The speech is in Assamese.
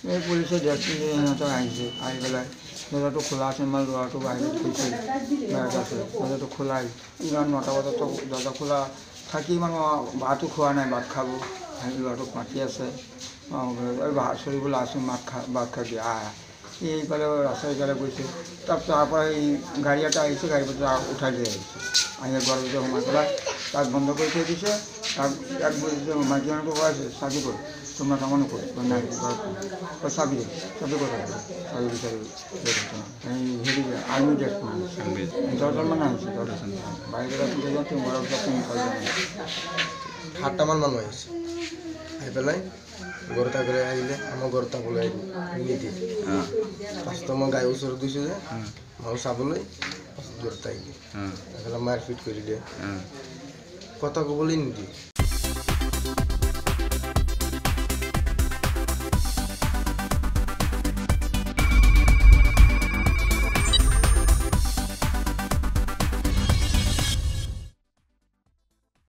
এই পুলিচে দেখছি যে সিহঁতক আহিছে আহি পেলাই দৰজাটো খোলা আছে আমাৰ ল'ৰাটো বাহিৰত গৈছে বাহিৰত আছে দৰজাটো খোলাই ইমান 9টা বজাত দৰজা খোলা থাকি মানে ভাতো খোৱা নাই ভাত খাব আহি ল'ৰাটোক মাতি আছে ভাত চলিবলৈ আছে ভাত খাই দিয়া এইফালে ৰাস্তা ইফালে গৈছে তাৰপৰা এই গাড়ী এটা আহিছে গাড়ী পৰা উঠাই লৈ আহিছে আহি ঘৰৰ ভিতৰত সোমাই পেলাই তাক বন্ধ কৰি থৈ দিছে তাক এক মাইকী মানুহটো কৈ আছে চাবি ক'ত তোমরা কেমন করি নাই চাবি দে চাবি কথা চাবি বিচাৰি হেৰি আৰ্মি ড্ৰেছ মানে 10জন মানে আহিছে 10জন বাহিৰত তিনিজন ঘৰৰ ভিতৰত 7টামান মানুহ আহিছে আহি পেলাই ঘৰত আগলৈ আহিলে আমাৰ ঘৰত ওলাই নিদিয়ে ফাৰ্ষ্টত মই গাড়ীৰ ওচৰত গৈছোঁ যে মই চাবলৈ ঘৰত আহিলে এইফালে মাৰপিট কৰি দিয়ে কথা ক'বলৈ নিদিয়ে